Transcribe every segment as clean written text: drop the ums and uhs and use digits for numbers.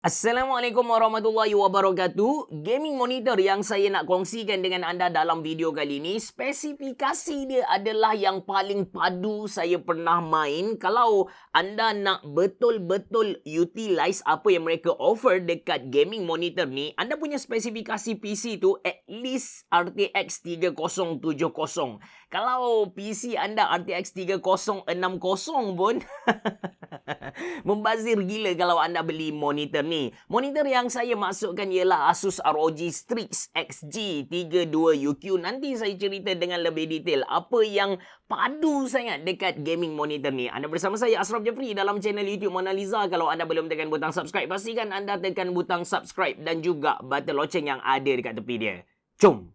Assalamualaikum warahmatullahi wabarakatuh. Gaming monitor yang saya nak kongsikan dengan anda dalam video kali ini, spesifikasi dia adalah yang paling padu saya pernah main. Kalau anda nak betul-betul utilize apa yang mereka offer dekat gaming monitor ni, anda punya spesifikasi PC tu at least RTX 3070. Kalau PC anda RTX 3060 pun membazir gila kalau anda beli monitor ni. Monitor yang saya masukkan ialah Asus ROG Strix XG32UQ. Nanti saya cerita dengan lebih detail apa yang padu sangat dekat gaming monitor ni. Anda bersama saya Ashraf Jeffrey dalam channel YouTube Mona Lisa. Kalau anda belum tekan butang subscribe, pastikan anda tekan butang subscribe dan juga button loceng yang ada dekat tepi dia. Jom!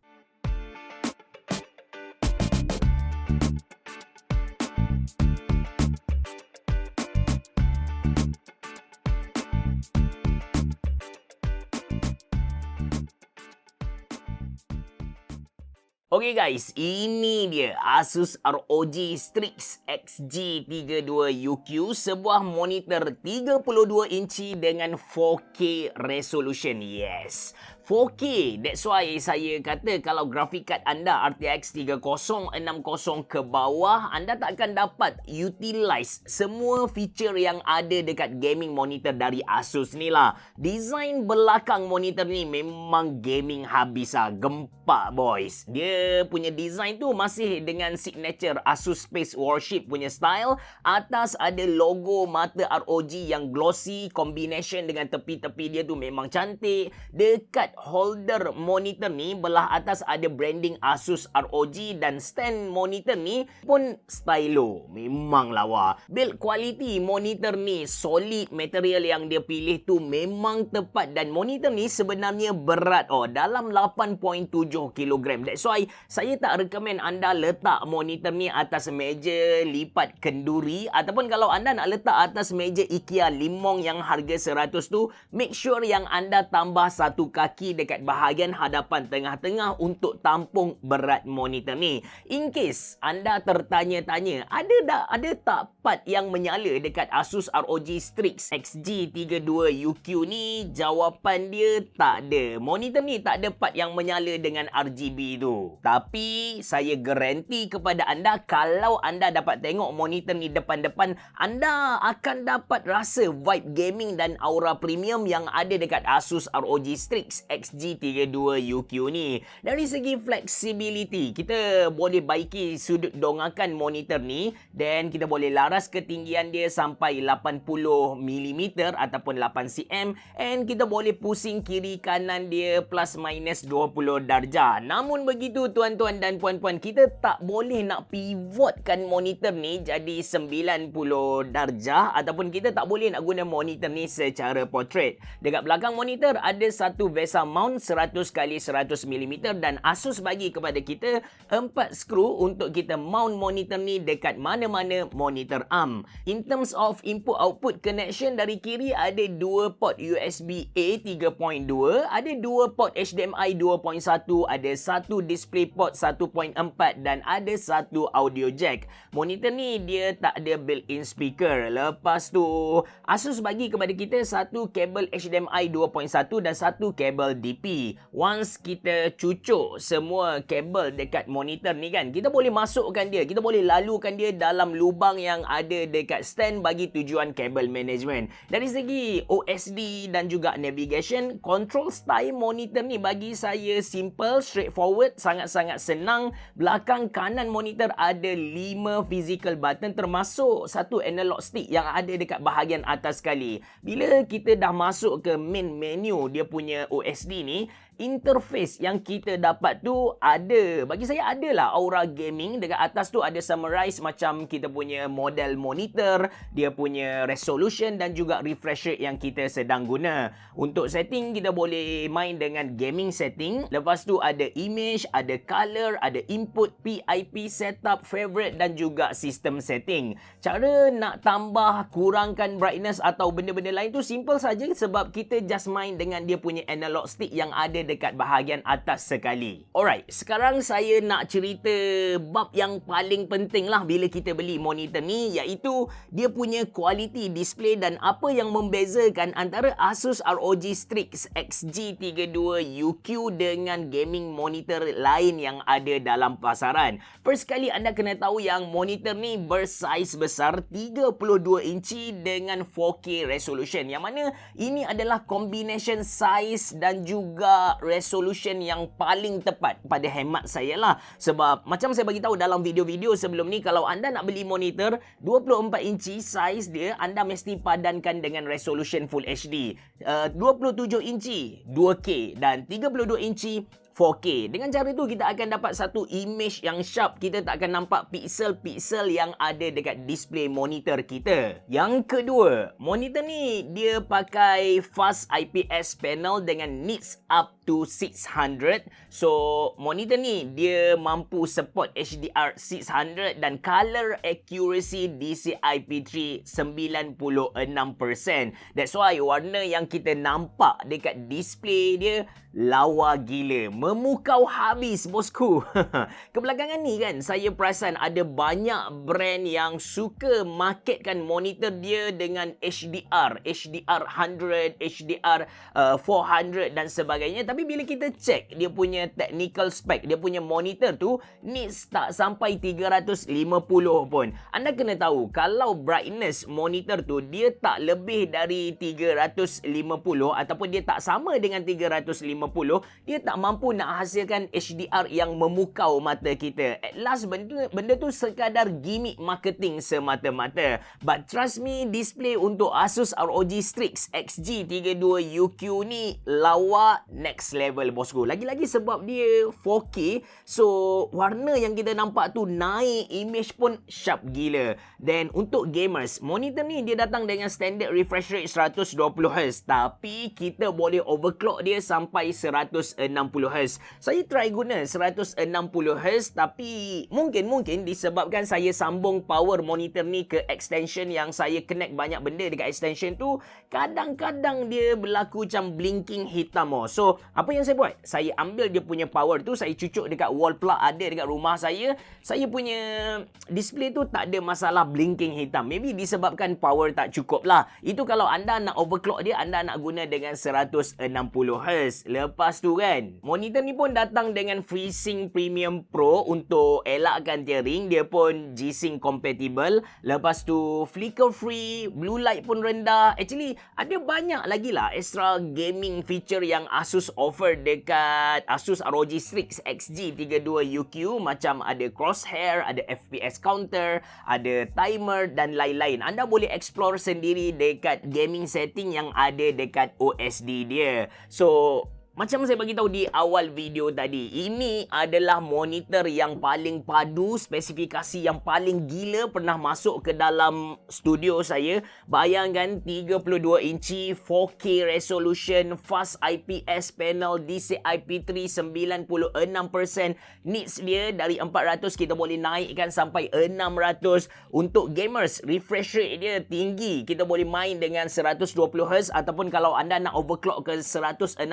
Okey guys, ini dia Asus ROG Strix XG32UQ, sebuah monitor 32 inci dengan 4K resolution. Yes, 4K. That's why saya kata kalau grafik card anda RTX 3060 ke bawah, anda tak akan dapat utilize semua feature yang ada dekat gaming monitor dari Asus ni lah. Design belakang monitor ni memang gaming habis lah. Gempak boys. Dia punya design tu masih dengan signature Asus Space Warship punya style. Atas ada logo mata ROG yang glossy, combination dengan tepi-tepi dia tu memang cantik. Dekat holder monitor ni belah atas ada branding Asus ROG dan stand monitor ni pun stylo. Memang lawa. Build quality monitor ni solid, material yang dia pilih tu memang tepat dan monitor ni sebenarnya berat dalam 8.7 kilogram. That's why saya tak recommend anda letak monitor ni atas meja lipat kenduri, ataupun kalau anda nak letak atas meja IKEA limong yang harga 100 tu, make sure yang anda tambah satu kaki dekat bahagian hadapan tengah-tengah untuk tampung berat monitor ni. In case anda tertanya-tanya, ada tak part yang menyala dekat Asus ROG Strix XG32UQ ni? Jawapan dia tak ada. Monitor ni tak ada part yang menyala dengan RGB tu. Tapi saya garanti kepada anda, kalau anda dapat tengok monitor ni depan-depan, anda akan dapat rasa vibe gaming dan aura premium yang ada dekat Asus ROG Strix XG32UQ ni. Dari segi flexibility, kita boleh baiki sudut dongakan monitor ni dan kita boleh laras ketinggian dia sampai 80mm ataupun 8cm, and kita boleh pusing kiri kanan dia plus minus 20 darjah. Namun begitu tuan-tuan dan puan-puan, kita tak boleh nak pivotkan monitor ni jadi 90 darjah, ataupun kita tak boleh nak guna monitor ni secara portrait. Dekat belakang monitor ada satu VESA mount 100x100mm dan Asus bagi kepada kita 4 skru untuk kita mount monitor ni dekat mana-mana monitor arm. In terms of input-output connection, dari kiri ada 2 port USB-A 3.2, ada 2 port HDMI 2.1, ada satu display port 1.4 dan ada satu audio jack. Monitor ni dia tak ada built-in speaker. Lepas tu Asus bagi kepada kita satu kabel HDMI 2.1 dan satu kabel DP. Once kita cucuk semua kabel dekat monitor ni kan, kita boleh masukkan dia, kita boleh lalukan dia dalam lubang yang ada dekat stand bagi tujuan kabel management. Dari segi OSD dan juga navigation, control style monitor ni bagi saya simple, straightforward, sangat-sangat senang. Belakang kanan monitor ada 5 physical button termasuk satu analog stick yang ada dekat bahagian atas sekali. Bila kita dah masuk ke main menu dia punya OSD ni, interface yang kita dapat tu ada, bagi saya adalah aura gaming. Dekat atas tu ada summarize macam kita punya model monitor, dia punya resolution dan juga refresh rate yang kita sedang guna. Untuk setting kita boleh main dengan gaming setting. Lepas tu ada image, ada color, ada input, PIP, setup, favorite dan juga system setting. Cara nak tambah, kurangkan brightness atau benda-benda lain tu simple saja, sebab kita just main dengan dia punya analog stick yang ada dekat bahagian atas sekali. Alright, sekarang saya nak cerita bab yang paling penting lah bila kita beli monitor ni, iaitu dia punya quality display dan apa yang membezakan antara Asus ROG Strix XG32UQ dengan gaming monitor lain yang ada dalam pasaran. First kali anda kena tahu yang monitor ni bersaiz besar 32 inci dengan 4K resolution, yang mana ini adalah combination size dan juga resolution yang paling tepat pada hemat saya lah. Sebab macam saya bagi tahu dalam video-video sebelum ni, kalau anda nak beli monitor 24 inci size dia, anda mesti padankan dengan resolution Full HD, 27 inci 2K dan 32 inci 4K. Dengan cara tu kita akan dapat satu image yang sharp. Kita tak akan nampak pixel-pixel yang ada dekat display monitor kita. Yang kedua, monitor ni dia pakai fast IPS panel dengan nits up to 600. So, monitor ni dia mampu support HDR 600 dan color accuracy DCI-P3 96%. That's why warna yang kita nampak dekat display dia lawa gila, memukau habis bosku. Kebelakangan ni kan, saya perasan ada banyak brand yang suka marketkan monitor dia dengan HDR 100, HDR 400 dan sebagainya. Tapi bila kita cek dia punya technical spec, dia punya monitor tu nits tak sampai 350 pun. Anda kena tahu, kalau brightness monitor tu dia tak lebih dari 350 ataupun dia tak sama dengan 350, dia tak mampu nak hasilkan HDR yang memukau mata kita. At last, benda tu sekadar gimmick marketing semata-mata. But trust me, display untuk Asus ROG Strix XG32UQ ni lawa next level bosku. Lagi-lagi sebab dia 4K, so warna yang kita nampak tu naik, image pun sharp gila. Then untuk gamers, monitor ni dia datang dengan standard refresh rate 120Hz, tapi kita boleh overclock dia sampai 160Hz. Saya try guna 160Hz, tapi mungkin disebabkan saya sambung power monitor ni ke extension yang saya connect banyak benda dekat extension tu, kadang-kadang dia berlaku macam blinking hitam. So, apa yang saya buat? Saya ambil dia punya power tu, saya cucuk dekat wall plug ada dekat rumah saya. Saya punya display tu tak ada masalah blinking hitam. Maybe disebabkan power tak cukup lah. Itu kalau anda nak overclock dia, anda nak guna dengan 160Hz. Lepas tu kan, monitor ni pun datang dengan FreeSync Premium Pro untuk elakkan tearing. Dia pun G-Sync compatible. Lepas tu flicker free, blue light pun rendah. Actually, ada banyak lagi lah extra gaming feature yang Asus offer dekat Asus ROG Strix XG32UQ. Macam ada crosshair, ada FPS counter, ada timer dan lain-lain. Anda boleh explore sendiri dekat gaming setting yang ada dekat OSD dia. So, macam saya bagi tahu di awal video tadi, ini adalah monitor yang paling padu, spesifikasi yang paling gila pernah masuk ke dalam studio saya. Bayangkan 32 inci, 4K resolution, fast IPS panel, DCI-P3 96%, nits dia dari 400 kita boleh naikkan sampai 600. Untuk gamers, refresh rate dia tinggi. Kita boleh main dengan 120Hz ataupun kalau anda nak overclock ke 160Hz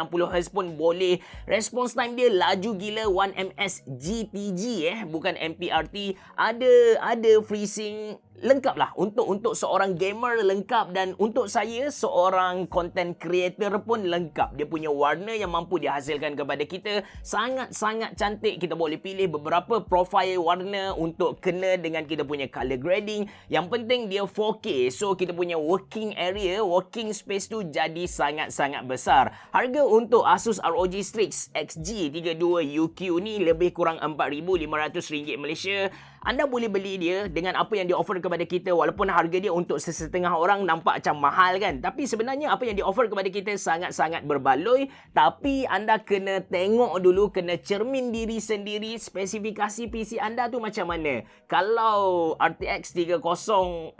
pun boleh. Response time dia laju gila, 1ms GTG bukan MPRT. Ada FreeSync, lengkap lah. Untuk seorang gamer lengkap, dan untuk saya seorang content creator pun lengkap. Dia punya warna yang mampu dihasilkan kepada kita sangat-sangat cantik. Kita boleh pilih beberapa profile warna untuk kena dengan kita punya color grading. Yang penting dia 4K, so kita punya working area, working space tu jadi sangat-sangat besar. Harga untuk Asus ROG Strix XG32UQ ni lebih kurang RM4,500 Malaysia. Anda boleh beli dia dengan apa yang dia offer kepada kita. Walaupun harga dia untuk sesetengah orang nampak macam mahal kan, tapi sebenarnya apa yang dia offer kepada kita sangat-sangat berbaloi. Tapi anda kena tengok dulu, kena cermin diri sendiri, spesifikasi PC anda tu macam mana. Kalau RTX 3060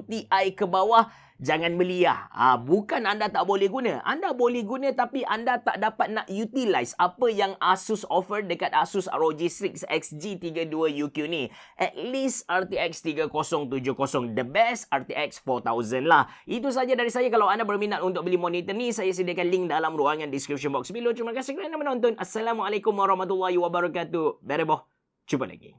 Ti ke bawah, jangan beli lah. Bukan anda tak boleh guna. Anda boleh guna tapi anda tak dapat nak utilize apa yang Asus offer dekat Asus ROG Strix XG32UQ ni. At least RTX 3070, the best RTX 4000 lah. Itu saja dari saya. Kalau anda berminat untuk beli monitor ni, saya sediakan link dalam ruangan description box below. Terima kasih kerana menonton. Assalamualaikum warahmatullahi wabarakatuh. Bereboh. Jumpa lagi.